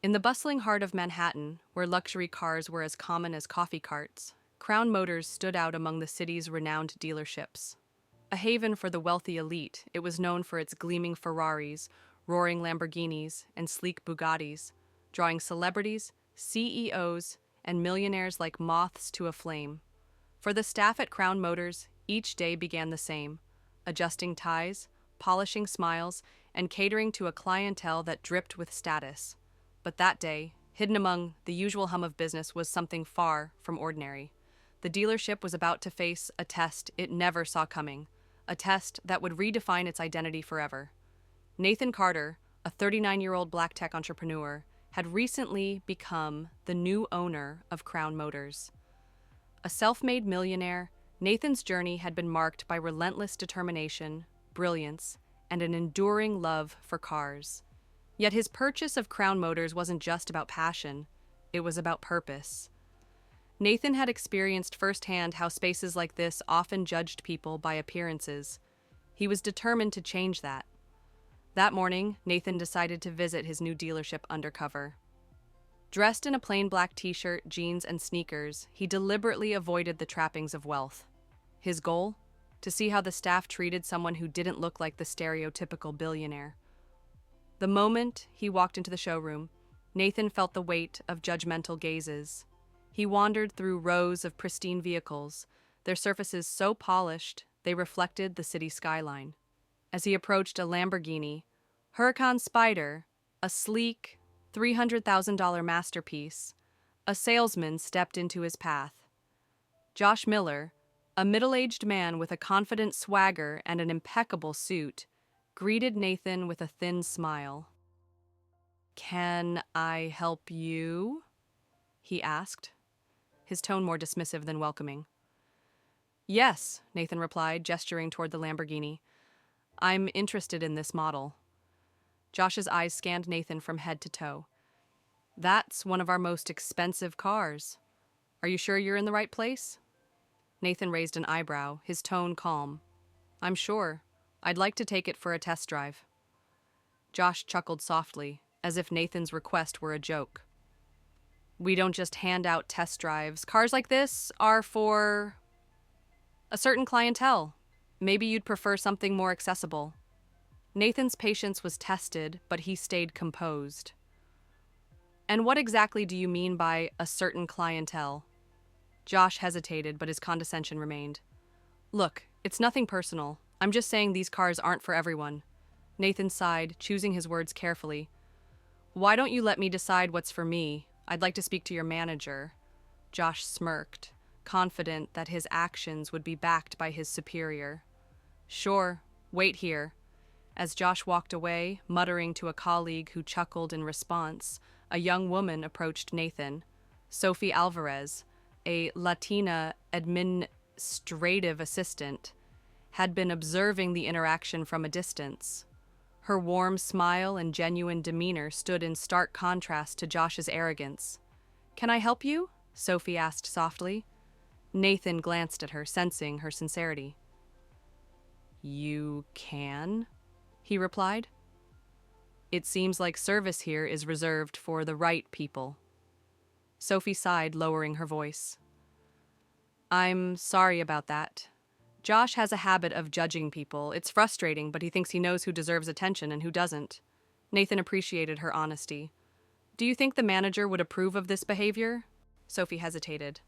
In the bustling heart of Manhattan, where luxury cars were as common as coffee carts, Crown Motors stood out among the city's renowned dealerships. A haven for the wealthy elite, it was known for its gleaming Ferraris, roaring Lamborghinis, and sleek Bugattis, drawing celebrities, CEOs, and millionaires like moths to a flame. For the staff at Crown Motors, each day began the same: adjusting ties, polishing smiles, and catering to a clientele that dripped with status. But that day, hidden among the usual hum of business, was something far from ordinary. The dealership was about to face a test it never saw coming, a test that would redefine its identity forever. Nathan Carter, a 39-year-old black tech entrepreneur, had recently become the new owner of Crown Motors. A self-made millionaire, Nathan's journey had been marked by relentless determination, brilliance, and an enduring love for cars. Yet his purchase of Crown Motors wasn't just about passion, it was about purpose. Nathan had experienced firsthand how spaces like this often judged people by appearances. He was determined to change that. That morning, Nathan decided to visit his new dealership undercover. Dressed in a plain black t-shirt, jeans, and sneakers, he deliberately avoided the trappings of wealth. His goal? To see how the staff treated someone who didn't look like the stereotypical billionaire. The moment he walked into the showroom, Nathan felt the weight of judgmental gazes. He wandered through rows of pristine vehicles, their surfaces so polished they reflected the city skyline. As he approached a Lamborghini, Huracan Spider, a sleek, $300,000 masterpiece, a salesman stepped into his path. Josh Miller, a middle-aged man with a confident swagger and an impeccable suit, greeted Nathan with a thin smile. "Can I help you?" he asked, his tone more dismissive than welcoming. "Yes," Nathan replied, gesturing toward the Lamborghini. "I'm interested in this model." Josh's eyes scanned Nathan from head to toe. "That's one of our most expensive cars. Are you sure you're in the right place?" Nathan raised an eyebrow, his tone calm. "I'm sure. I'd like to take it for a test drive." Josh chuckled softly, as if Nathan's request were a joke. "We don't just hand out test drives. Cars like this are for a certain clientele. Maybe you'd prefer something more accessible." Nathan's patience was tested, but he stayed composed. "And what exactly do you mean by a certain clientele?" Josh hesitated, but his condescension remained. "Look, it's nothing personal. I'm just saying these cars aren't for everyone." Nathan sighed, choosing his words carefully. "Why don't you let me decide what's for me? I'd like to speak to your manager." Josh smirked, confident that his actions would be backed by his superior. "Sure, wait here." As Josh walked away, muttering to a colleague who chuckled in response, a young woman approached Nathan. Sophie Alvarez, a Latina administrative assistant, had been observing the interaction from a distance. Her warm smile and genuine demeanor stood in stark contrast to Josh's arrogance. "Can I help you?" Sophie asked softly. Nathan glanced at her, sensing her sincerity. "You can?" he replied. "It seems like service here is reserved for the right people." Sophie sighed, lowering her voice. "I'm sorry about that. Josh has a habit of judging people. It's frustrating, but he thinks he knows who deserves attention and who doesn't." Nathan appreciated her honesty. "Do you think the manager would approve of this behavior?" Sophie hesitated.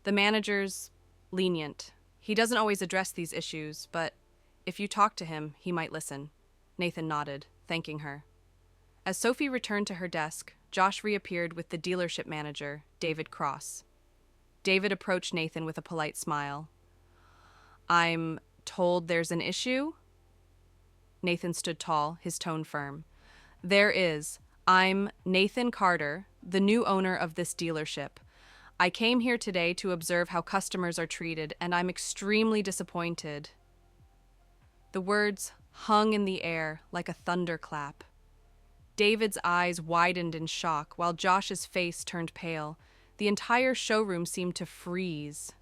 "The manager's lenient. He doesn't always address these issues, but if you talk to him, he might listen." Nathan nodded, thanking her. As Sophie returned to her desk, Josh reappeared with the dealership manager, David Cross. David approached Nathan with a polite smile. "I'm told there's an issue?" Nathan stood tall, his tone firm. "There is. I'm Nathan Carter, the new owner of this dealership. I came here today to observe how customers are treated, and I'm extremely disappointed." The words hung in the air like a thunderclap. David's eyes widened in shock, while Josh's face turned pale. The entire showroom seemed to freeze.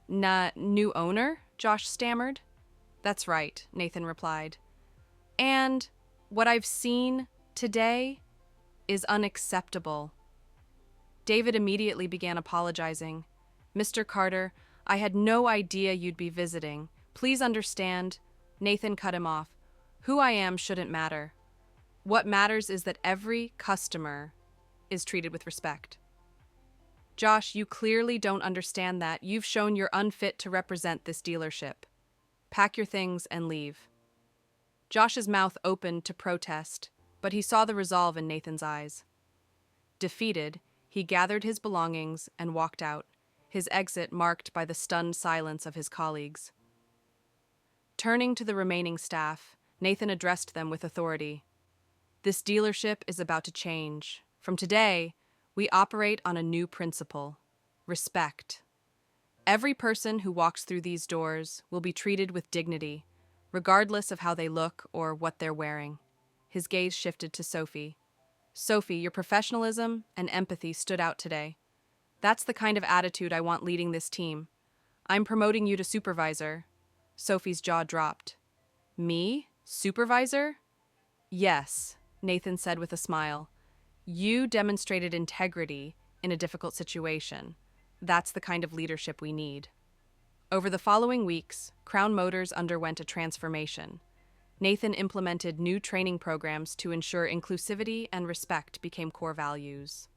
New owner?" Josh stammered. "That's right," Nathan replied. "And what I've seen today, is unacceptable. David immediately began apologizing. Mr. Carter, I had no idea you'd be visiting. Please understand. Nathan cut him off. Who I am shouldn't matter. What matters is that every customer is treated with respect. Josh, you clearly don't understand that. You've shown you're unfit to represent this dealership. Pack your things and leave. Josh's mouth opened to protest, but he saw the resolve in Nathan's eyes. Defeated, he gathered his belongings and walked out, his exit marked by the stunned silence of his colleagues. Turning to the remaining staff, Nathan addressed them with authority. This dealership is about to change. From today, we operate on a new principle: respect. Every person who walks through these doors will be treated with dignity, regardless of how they look or what they're wearing. His gaze shifted to Sophie. Sophie, your professionalism and empathy stood out today. That's the kind of attitude I want leading this team. I'm promoting you to supervisor. Sophie's jaw dropped. Me? Supervisor? Yes, Nathan said with a smile. You demonstrated integrity in a difficult situation. That's the kind of leadership we need. Over the following weeks, Crown Motors underwent a transformation. Nathan implemented new training programs to ensure inclusivity and respect became core values.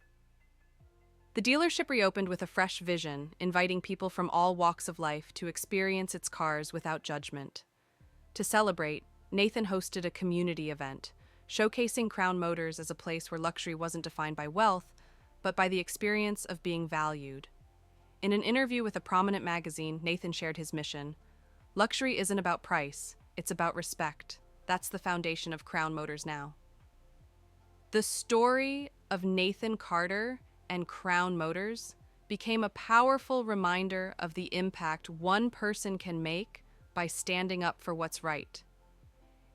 The dealership reopened with a fresh vision, inviting people from all walks of life to experience its cars without judgment. To celebrate, Nathan hosted a community event, showcasing Crown Motors as a place where luxury wasn't defined by wealth, but by the experience of being valued. In an interview with a prominent magazine, Nathan shared his mission. Luxury isn't about price, it's about respect. That's the foundation of Crown Motors now. The story of Nathan Carter and Crown Motors became a powerful reminder of the impact one person can make by standing up for what's right.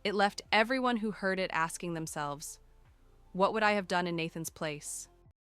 It left everyone who heard it asking themselves, what would I have done in Nathan's place?